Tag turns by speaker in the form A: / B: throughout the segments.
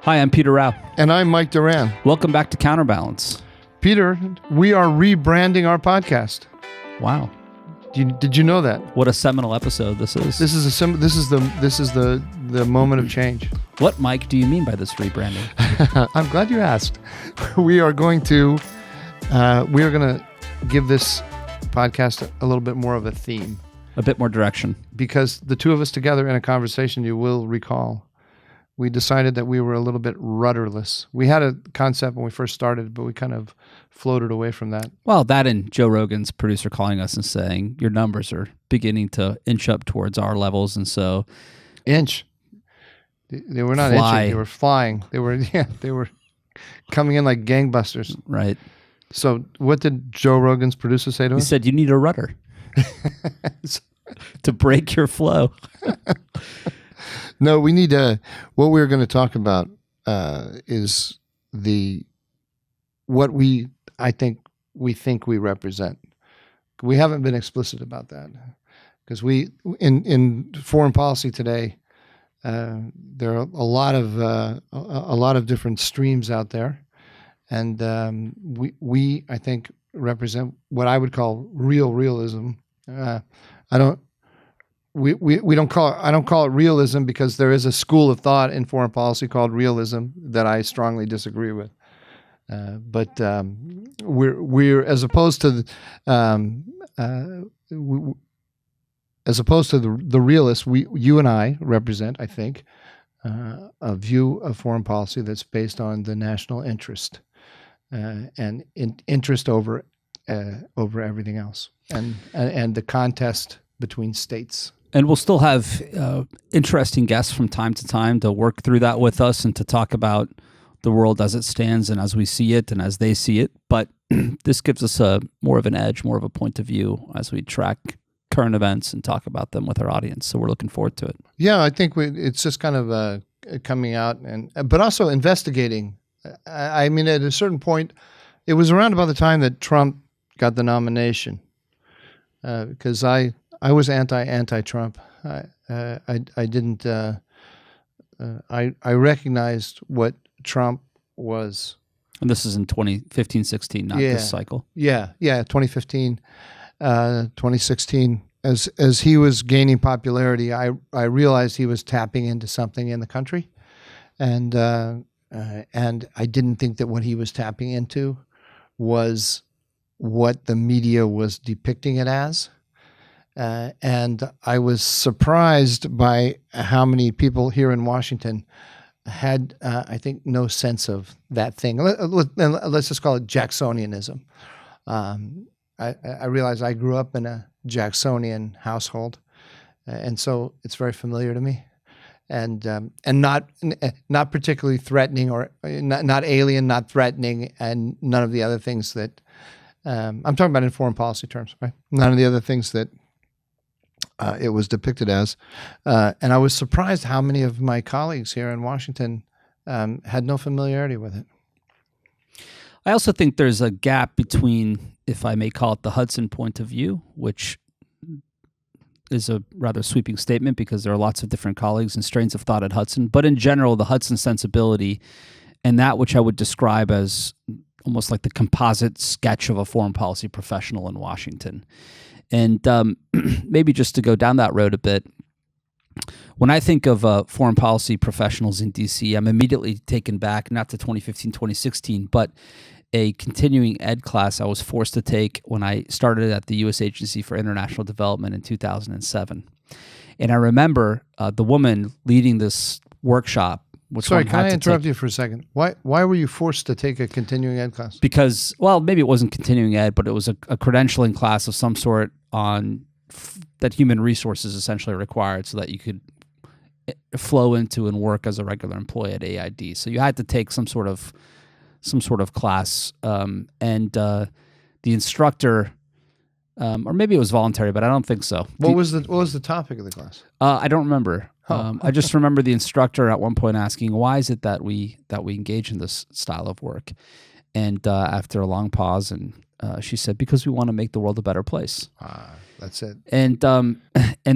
A: Hi, I'm Peter Rao.
B: And I'm Mike Doran.
A: Welcome back to Counterbalance.
B: Peter, we are rebranding our podcast.
A: Wow.
B: Did you know that?
A: What a seminal episode this is.
B: This is the moment of change.
A: What, Mike, do you mean by this rebranding?
B: I'm glad you asked. We are going to give this podcast a little bit more of a theme.
A: A bit more direction.
B: Because the two of us together in a conversation, you will recall, we decided that we were a little bit rudderless. We had a concept when we first started, but we kind of floated away from that.
A: Well, that and Joe Rogan's producer calling us and saying, your numbers are beginning to inch up towards our levels, and so...
B: Inch? They were not inching, they were flying. They were coming in like gangbusters.
A: Right.
B: So what did Joe Rogan's producer say to us?
A: He said, you need a rudder to break your flow.
B: No, we need what we're going to talk about is what we think we represent. We haven't been explicit about that because we in foreign policy today there are a lot of different streams out there, and we I think represent what I would call realism. We don't call it, I don't call it realism because there is a school of thought in foreign policy called realism that I strongly disagree with. But we're as opposed to the realists, you and I represent, I think, a view of foreign policy that's based on the national interest and interest over everything else, and the contest between states.
A: And we'll still have interesting guests from time to time to work through that with us and to talk about the world as it stands and as we see it and as they see it. But this gives us more of an edge, more of a point of view as we track current events and talk about them with our audience. So we're looking forward to it.
B: Yeah, I think it's just kind of coming out but also investigating. I mean, at a certain point, it was around about the time that Trump got the nomination, because I was anti-Trump. I didn't. I recognized what Trump was.
A: And this is in 2015, 16, not this cycle.
B: Yeah, 2015, 2016. As he was gaining popularity, I realized he was tapping into something in the country, and I didn't think that what he was tapping into was what the media was depicting it as. And I was surprised by how many people here in Washington had, I think, no sense of that thing. Let's just call it Jacksonianism. I realize I grew up in a Jacksonian household, and so it's very familiar to me, and not particularly threatening, or not alien, not threatening, and none of the other things that I'm talking about in foreign policy terms, right? None of the other things that it was depicted as. And I was surprised how many of my colleagues here in Washington had no familiarity with it.
A: I also think there's a gap between, if I may call it, the Hudson point of view, which is a rather sweeping statement because there are lots of different colleagues and strains of thought at Hudson, but in general, the Hudson sensibility and that which I would describe as almost like the composite sketch of a foreign policy professional in Washington. And maybe just to go down that road a bit, when I think of foreign policy professionals in D.C., I'm immediately taken back, not to 2015, 2016, but a continuing ed class I was forced to take when I started at the U.S. Agency for International Development in 2007. And I remember the woman leading this workshop.
B: Sorry, can I interrupt you for a second? Why were you forced to take a continuing ed class?
A: Because, well, maybe it wasn't continuing ed, but it was a credentialing class of some sort on that human resources essentially required so that you could flow into and work as a regular employee at AID. So you had to take some sort of class, and the instructor, or maybe it was voluntary, but I don't think so.
B: What was the topic of the class?
A: I don't remember. I just remember the instructor at one point asking, "Why is it that we engage in this style of work?" And after a long pause, and she said, "Because we want to make the world a better place."
B: That's it.
A: And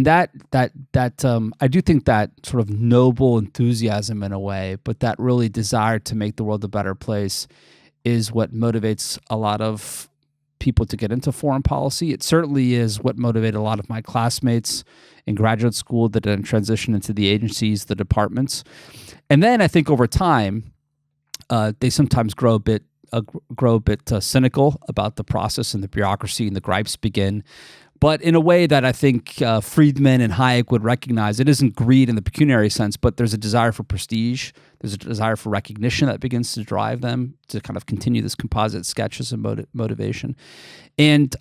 A: that I do think that sort of noble enthusiasm in a way, but that really desire to make the world a better place is what motivates a lot of people to get into foreign policy. It certainly is what motivated a lot of my classmates in graduate school that then transition into the agencies, the departments. And then I think over time, they sometimes grow a bit cynical about the process, and the bureaucracy and the gripes begin. But in a way that I think Friedman and Hayek would recognize, it isn't greed in the pecuniary sense, but there's a desire for prestige. There's a desire for recognition that begins to drive them to kind of continue this composite sketch as a motivation. And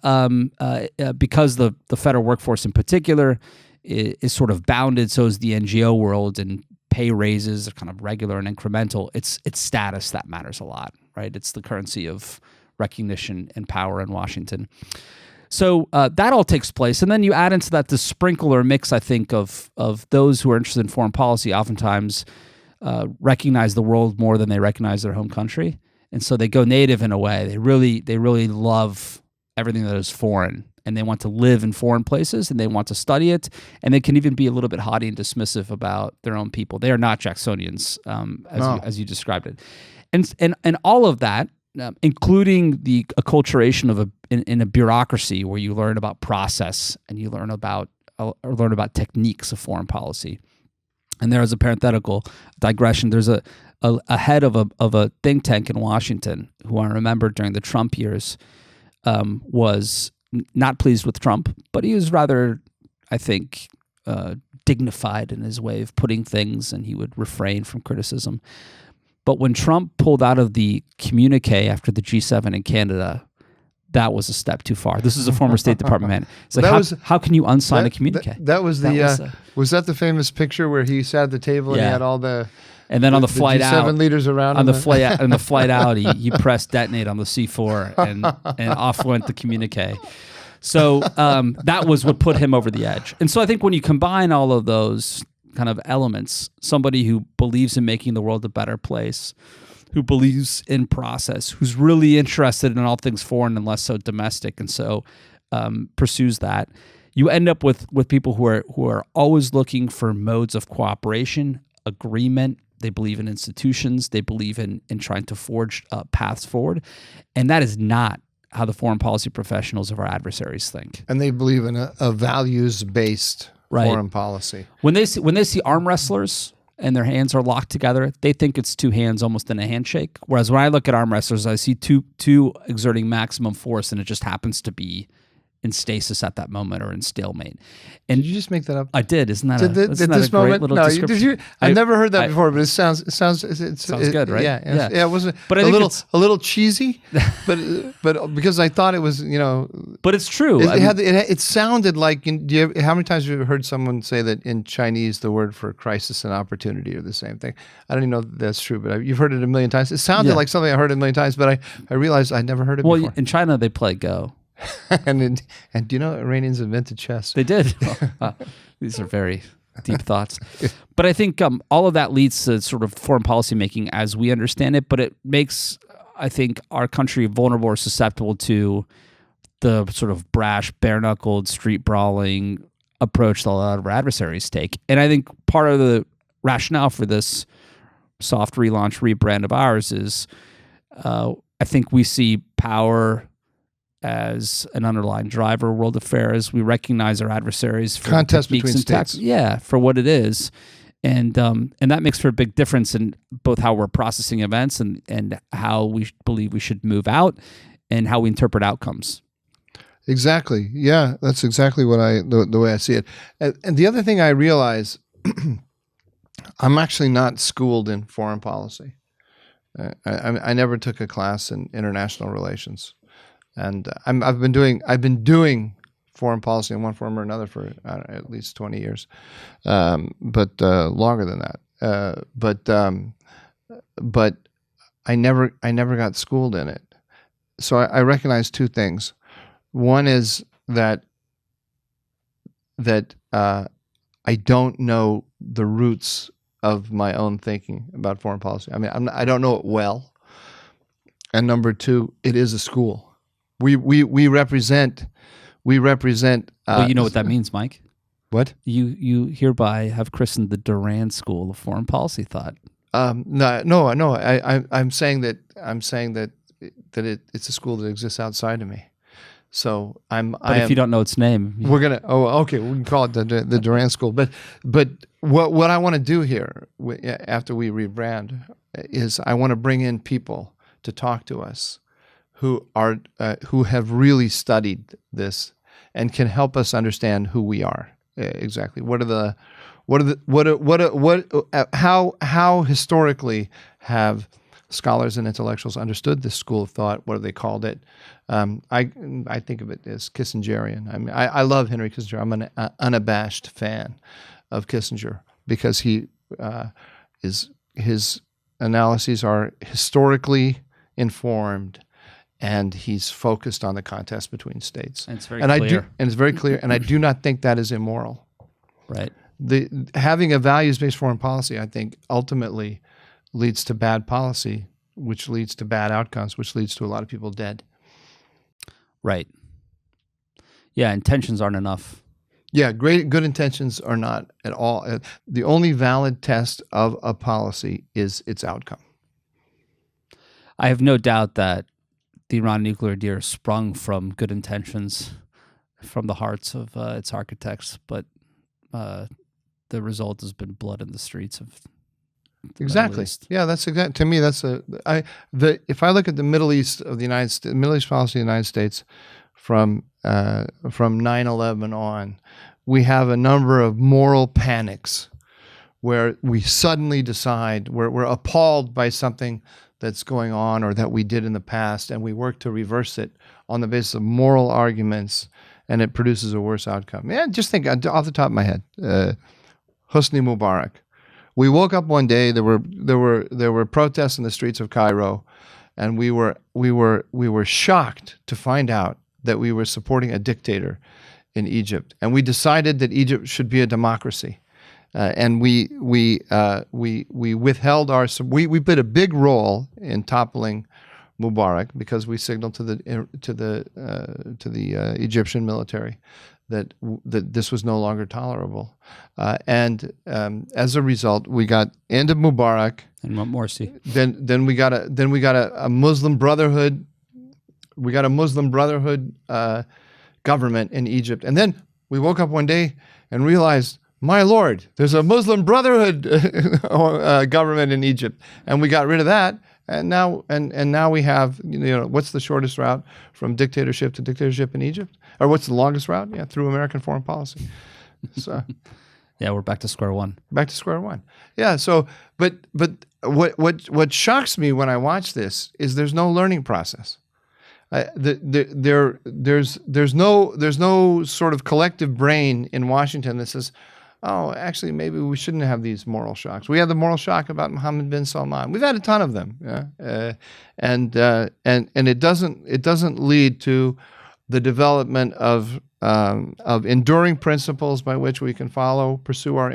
A: because the federal workforce in particular is sort of bounded, so is the NGO world, and pay raises are kind of regular and incremental. It's status that matters a lot, right? It's the currency of recognition and power in Washington. So that all takes place, and then you add into that the sprinkle or mix, I think, of those who are interested in foreign policy oftentimes recognize the world more than they recognize their home country, and so they go native in a way. They really love everything that is foreign, and they want to live in foreign places, and they want to study it, and they can even be a little bit haughty and dismissive about their own people. They are not Jacksonians, as you described it, and all of that. Including the acculturation of in a bureaucracy where you learn about process and you learn about techniques of foreign policy. And there is a parenthetical digression. There's a head of a think tank in Washington who I remember during the Trump years was not pleased with Trump, but he was rather, I think, dignified in his way of putting things, and he would refrain from criticism. But when Trump pulled out of the communique after the G7 in Canada, that was a step too far. This is a former State Department man. It's like, how can you unsign a communique?
B: That was was that the famous picture where he sat at the table and he had all the
A: and then on the flight
B: G7
A: out,
B: leaders around
A: on the flight out, he pressed detonate on the C4 and off went the communique. So that was what put him over the edge. And so I think when you combine all of those kind of elements, somebody who believes in making the world a better place, who believes in process, who's really interested in all things foreign and less so domestic, and so pursues that, you end up with people who are always looking for modes of cooperation, agreement. They believe in institutions. They believe in trying to forge paths forward, and that is not how the foreign policy professionals of our adversaries think.
B: And they believe in a values-based foreign policy.
A: When they see arm wrestlers and their hands are locked together, they think it's two hands almost in a handshake. Whereas when I look at arm wrestlers, I see two exerting maximum force, and it just happens to be in stasis at that moment or in stalemate. And
B: did you just make that up?
A: I did. Isn't that a
B: this
A: great
B: moment?
A: little
B: No,
A: description?
B: did you? I've never heard that before, but it sounds
A: good, right?
B: Yeah. It was
A: but
B: a little cheesy, but because I thought it was,
A: But it's true.
B: It sounded like. How many times have you heard someone say that in Chinese the word for crisis and opportunity are the same thing? I don't even know if that's true, but you've heard it a million times. It sounded like something I heard a million times, but I realized I'd never heard it before.
A: Well, in China they play Go.
B: and do you know Iranians invented chess?
A: They did. These are very deep thoughts. But I think all of that leads to sort of foreign policy making as we understand it, but it makes, I think, our country vulnerable or susceptible to the sort of brash, bare-knuckled, street-brawling approach that a lot of our adversaries take. And I think part of the rationale for this soft relaunch, rebrand of ours is I think we see power as an underlying driver of world affairs. We recognize our adversaries for
B: contest between states.
A: For what it is. And that makes for a big difference in both how we're processing events and how we believe we should move out and how we interpret outcomes.
B: Exactly. Yeah, that's exactly what the way I see it. And the other thing I realize, I'm actually not schooled in foreign policy. I never took a class in international relations. And I've been doing foreign policy in one form or another for at least 20 years, but longer than that. But I never got schooled in it. So I recognize two things. One is that I don't know the roots of my own thinking about foreign policy. I mean, I don't know it well. And number two, it is a school. We represent We represent.
A: Well, you know what that means, Mike.
B: What?
A: You hereby have christened the Doran School of Foreign Policy Thought.
B: No. I'm saying that it's a school that exists outside of me. So
A: But if you don't know its name,
B: we're gonna. Oh, okay. We can call it the Doran School. But what I want to do here after we rebrand is I want to bring in people to talk to us who have really studied this and can help us understand who we are exactly. How historically have scholars and intellectuals understood this school of thought? What have they called it? I think of it as Kissingerian. I mean, I love Henry Kissinger. I'm an unabashed fan of Kissinger because his analyses are historically informed, and he's focused on the contest between states.
A: And it's very clear.
B: It's very clear, and I do not think that is immoral.
A: Right.
B: Having a values-based foreign policy, I think, ultimately leads to bad policy, which leads to bad outcomes, which leads to a lot of people dead.
A: Right. Yeah, intentions aren't enough.
B: Yeah, good intentions are not at all. The only valid test of a policy is its outcome.
A: I have no doubt that the Iran nuclear deal sprung from good intentions from the hearts of its architects, but the result has been blood in the streets of
B: Exactly. Yeah, that's exactly. To me, that's if I look at the Middle East of the United States, Middle East policy of the United States from 9/11 on, we have a number of moral panics where we suddenly decide we're appalled by something that's going on or that we did in the past, and we work to reverse it on the basis of moral arguments, and it produces a worse outcome. Yeah, just think off the top of my head, Hosni Mubarak. We woke up one day. There were protests in the streets of Cairo, and we were shocked to find out that we were supporting a dictator in Egypt, and we decided that Egypt should be a democracy, and we withheld we played a big role in toppling Mubarak because we signaled to the Egyptian military that this was no longer tolerable, and as a result, we got end of Mubarak
A: and what Morsi.
B: Then we got a Muslim Brotherhood. We got a Muslim Brotherhood government in Egypt, and then we woke up one day and realized, my Lord, there's a Muslim Brotherhood government in Egypt, and we got rid of that. And now we have, what's the shortest route from dictatorship to dictatorship in Egypt? Or what's the longest route? Yeah, through American foreign policy. So,
A: yeah, we're back to square one.
B: Back to square one. Yeah. So, but what shocks me when I watch this is there's no learning process. There's no sort of collective brain in Washington that says, oh, actually, maybe we shouldn't have these moral shocks. We had the moral shock about Mohammed bin Salman. We've had a ton of them, and it doesn't lead to the development of enduring principles by which we can pursue our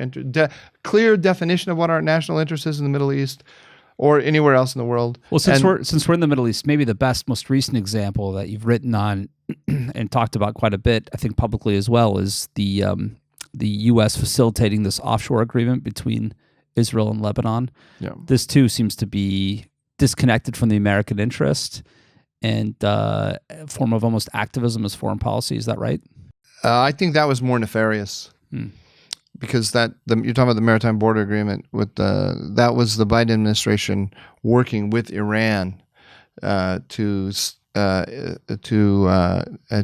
B: clear definition of what our national interest is in the Middle East or anywhere else in the world.
A: Well, since we're in the Middle East, maybe the most recent example that you've written on and talked about quite a bit, I think publicly as well, is the U.S. facilitating this offshore agreement between Israel and Lebanon.
B: Yeah.
A: This too seems to be disconnected from the American interest and a form of almost activism as foreign policy. Is that right?
B: I think that was more nefarious because you're talking about the maritime border agreement that was the Biden administration working with Iran to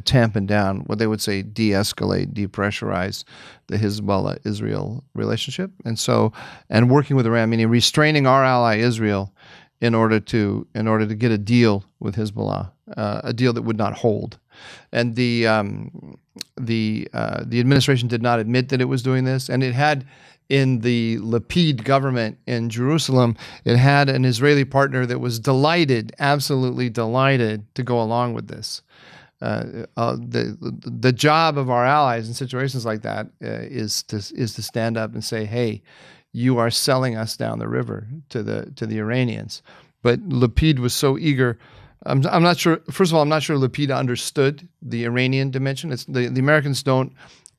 B: tampen down what they would say de-escalate, depressurize the Hezbollah-Israel relationship, and working with Iran, meaning restraining our ally Israel in order to get a deal with Hezbollah, a deal that would not hold. And the administration did not admit that it was doing this, and it had. In the Lapid government in Jerusalem, it had an Israeli partner that was absolutely delighted to go along with this. The job of our allies in situations like that is to stand up and say, "Hey, you are selling us down the river to the Iranians." But Lapid was so eager I'm not sure. First of all, I'm not sure Lapida understood the Iranian dimension. It's the Americans don't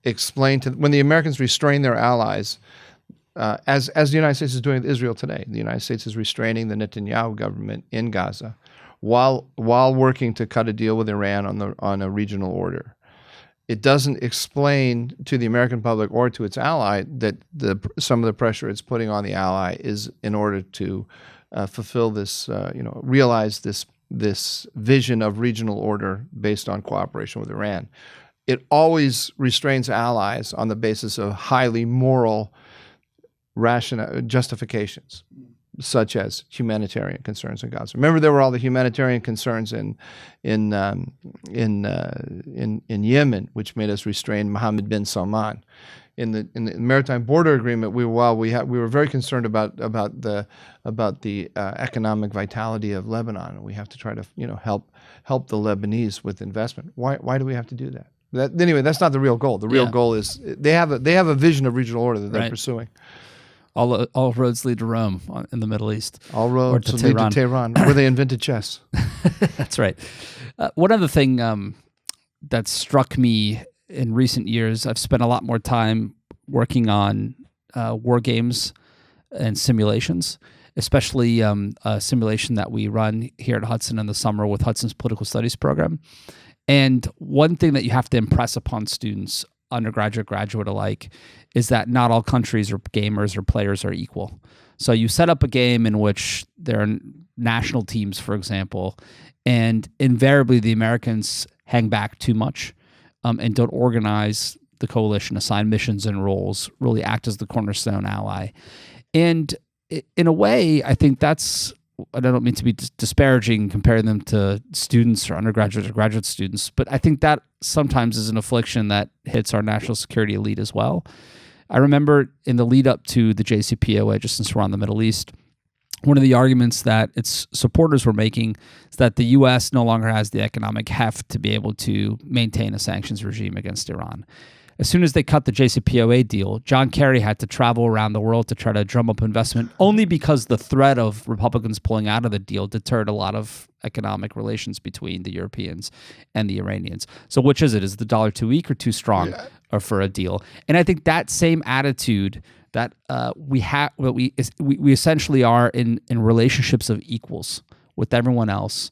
B: explain to when the Americans restrain their allies, as the United States is doing with Israel today. The United States is restraining the Netanyahu government in Gaza, while working to cut a deal with Iran on a regional order. It doesn't explain to the American public or to its ally that some of the pressure it's putting on the ally is in order to fulfill this, realize this vision of regional order based on cooperation with Iran. It always restrains allies on the basis of highly moral justifications, such as humanitarian concerns in Gaza. Remember, there were all the humanitarian concerns in Yemen, which made us restrain Mohammed bin Salman. In the maritime border agreement, we were very concerned about the economic vitality of Lebanon, and we have to try to help the Lebanese with investment. Why do we have to do that? Anyway, that's not the real goal. The real goal is they have a vision of regional order that they're pursuing.
A: All roads lead to Rome in the Middle East.
B: All roads lead to Tehran, where they invented chess.
A: That's right. One other thing that struck me in recent years, I've spent a lot more time working on war games and simulations, especially a simulation that we run here at Hudson in the summer with Hudson's political studies program. And one thing that you have to impress upon students, undergraduate, graduate alike, is that not all countries or gamers or players are equal. So you set up a game in which there are national teams, for example, and invariably the Americans hang back too much and don't organize the coalition, assign missions and roles, really act as the cornerstone ally. And in a way, I think that's, I don't mean to be disparaging comparing them to students or undergraduate or graduate students, but I think that sometimes is an affliction that hits our national security elite as well. I remember in the lead up to the JCPOA, just since we're on the Middle East, one of the arguments that its supporters were making is that the U.S. no longer has the economic heft to be able to maintain a sanctions regime against Iran. As soon as they cut the JCPOA deal, John Kerry had to travel around the world to try to drum up investment, only because the threat of Republicans pulling out of the deal deterred a lot of economic relations between the Europeans and the Iranians. So which is it? Is the dollar too weak or too strong or for a deal? And I think that same attitude that we essentially are in relationships of equals with everyone else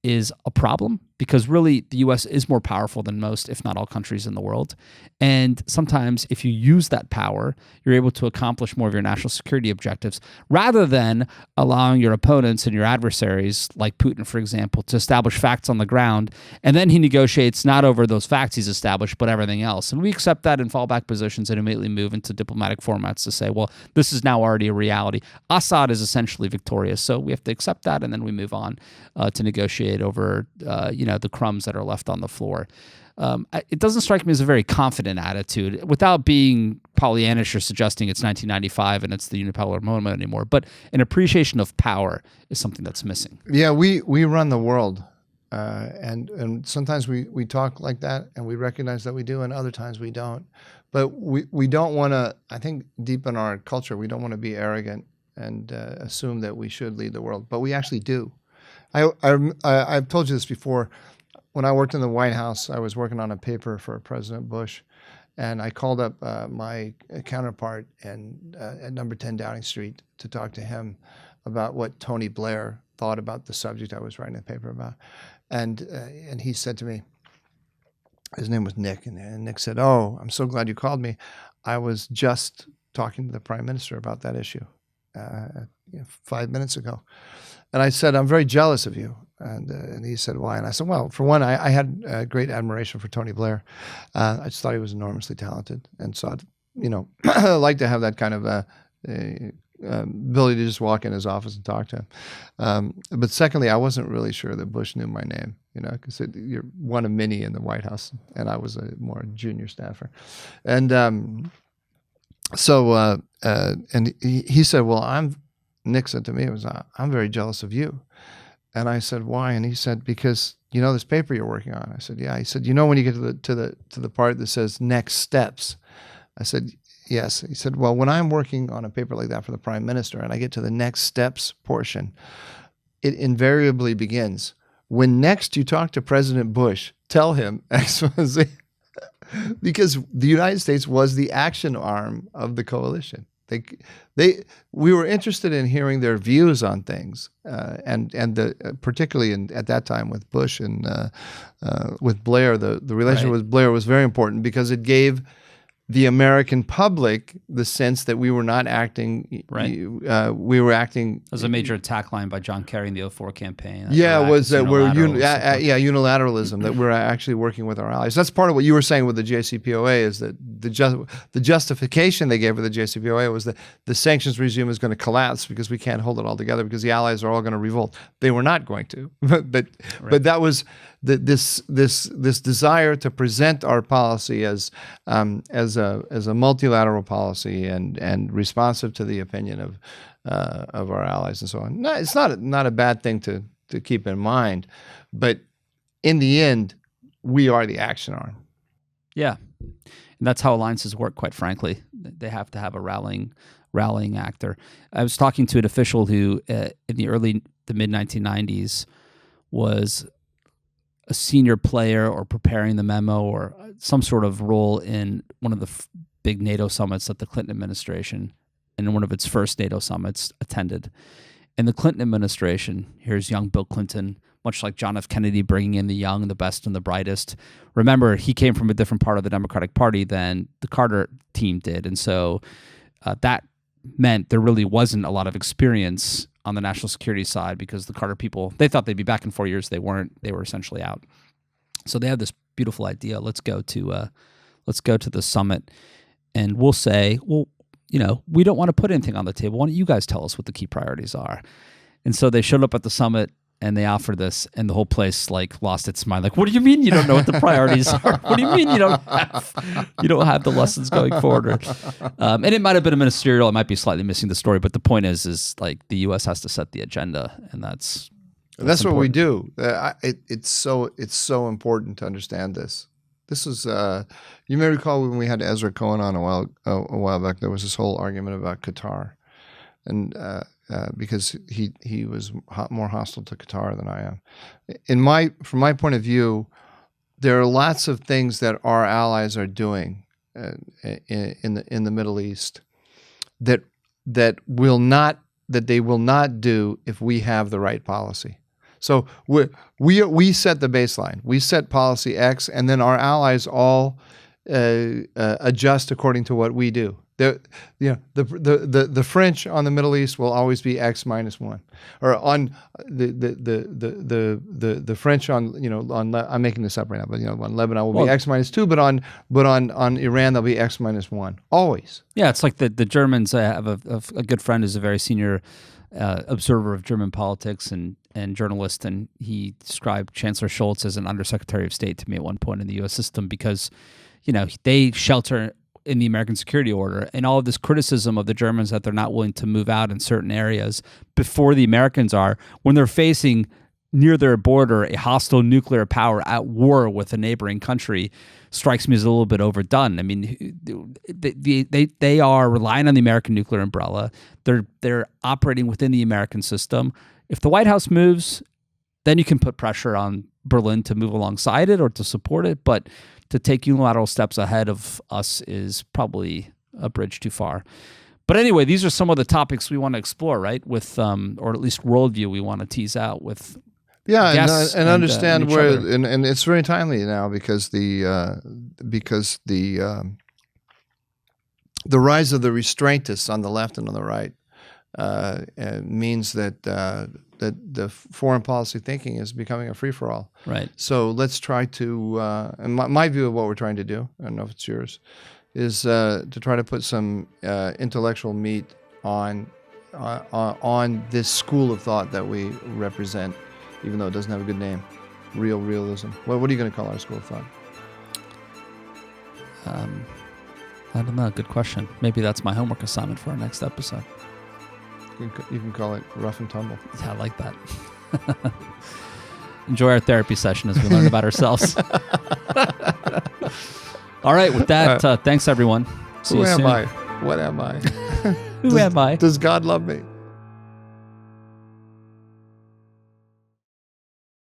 A: is a problem, because really the U.S. is more powerful than most, if not all, countries in the world. And sometimes if you use that power, you're able to accomplish more of your national security objectives rather than allowing your opponents and your adversaries, like Putin, for example, to establish facts on the ground. And then he negotiates not over those facts he's established, but everything else. And we accept that in fallback positions and immediately move into diplomatic formats to say, well, this is now already a reality. Assad is essentially victorious. So we have to accept that, and then we move on to negotiate over the crumbs that are left on the floor. It doesn't strike me as a very confident attitude, without being Pollyannish or suggesting it's 1995 and it's the unipolar moment anymore. But an appreciation of power is something that's missing.
B: Yeah, we run the world, and sometimes we talk like that, and we recognize that we do, and other times we don't. But we don't want to. I think deep in our culture, we don't want to be arrogant and assume that we should lead the world, but we actually do. I've told you this before. When I worked in the White House, I was working on a paper for President Bush, and I called up my counterpart at number 10 Downing Street to talk to him about what Tony Blair thought about the subject I was writing the paper about. And he said to me, his name was Nick, and Nick said, "Oh, I'm so glad you called me. I was just talking to the Prime Minister about that issue 5 minutes ago." And I said, "I'm very jealous of you." And he said, "Why?" And I said, "Well, for one, I had great admiration for Tony Blair. I just thought he was enormously talented, and so I like to have that kind of ability to just walk in his office and talk to him. But secondly, I wasn't really sure that Bush knew my name, because you're one of many in the White House, and I was a more junior staffer. And and he said, "Well, Nick said to me, I'm very jealous of you." And I said, "Why?" And he said, "Because this paper you're working on." I said, "Yeah." He said, "When you get to the part that says next steps?" I said, "Yes." He said, "Well, when I'm working on a paper like that for the Prime Minister and I get to the next steps portion, it invariably begins. When next you talk to President Bush, tell him X, Y, Z. Because the United States was the action arm of the coalition. We were interested in hearing their views on things, particularly at that time with Bush and with Blair. The relationship with Blair was very important because it gave the American public the sense that we were not acting. Right. We were acting.
A: It was a major attack line by John Kerry in the 2004 campaign.
B: Yeah, it was unilateralism, that we're actually working with our allies. That's part of what you were saying with the JCPOA, is that the justification they gave for the JCPOA was that the sanctions regime is going to collapse because we can't hold it all together because the allies are all going to revolt. They were not going to, but that was this desire to present our policy as a multilateral policy and responsive to the opinion of our allies and so on. No, it's not a bad thing to keep in mind, but in the end, we are the action arm.
A: Yeah, and that's how alliances work. Quite frankly, they have to have a rallying actor. I was talking to an official who, in the mid 1990s, was a senior player or preparing the memo or some sort of role in one of the big NATO summits that the Clinton administration, and one of its first NATO summits, attended. In the Clinton administration, here's young Bill Clinton, much like John F. Kennedy, bringing in the young, the best, and the brightest. Remember, he came from a different part of the Democratic Party than the Carter team did, and so that meant there really wasn't a lot of experience on the national security side because the Carter people, they thought they'd be back in 4 years. They weren't. They were essentially out. So they had this beautiful idea. Let's go to the summit, and we'll say, well, we don't want to put anything on the table. Why don't you guys tell us what the key priorities are? And so they showed up at the summit and they offered this, and the whole place lost its mind. Like, what do you mean you don't know what the priorities are? What do you mean you don't have the lessons going forward? And it might have been a ministerial. It might be slightly missing the story, but the point is the U.S. has to set the agenda, and that's
B: what we do. It's so important to understand this. This is you may recall when we had Ezra Cohen on a while back. There was this whole argument about Qatar, and because he was more hostile to Qatar than I am. From my point of view, there are lots of things that our allies are doing in the Middle East that they will not do if we have the right policy. So we set the baseline. We set policy X, and then our allies all adjust according to what we do. The French on the Middle East will always be X minus one, or on the French on I'm making this up right now, but on Lebanon will be X minus two, but on Iran they'll be X minus one always.
A: Yeah, it's like the Germans. I have a good friend who's a very senior observer of German politics and journalist, and he described Chancellor Scholz as an undersecretary of state to me at one point in the U.S. system because, they shelter in the American security order, and all of this criticism of the Germans that they're not willing to move out in certain areas before the Americans are, when they're facing near their border a hostile nuclear power at war with a neighboring country, strikes me as a little bit overdone. I mean, they are relying on the American nuclear umbrella. They're operating within the American system. If the White House moves, then you can put pressure on Berlin to move alongside it or to support it, but to take unilateral steps ahead of us is probably a bridge too far. But anyway, these are some of the topics we want to explore, right? With, or at least worldview we want to tease out with.
B: Yeah, and understand where, and it's very timely now because the rise of the restraintists on the left and on the right means that the foreign policy thinking is becoming a free-for-all.
A: Right.
B: So let's try to, and my view of what we're trying to do, I don't know if it's yours, is to try to put some intellectual meat on this school of thought that we represent, even though it doesn't have a good name, Real-Realism. What are you going to call our school of thought?
A: I don't know. Good question. Maybe that's my homework assignment for our next episode.
B: You can call it Rough and Tumble.
A: Yeah, I like that. Enjoy our therapy session as we learn about ourselves. All right, with that, thanks everyone. See you soon.
B: Who am I? What am I?
A: Who am I?
B: Does God love me?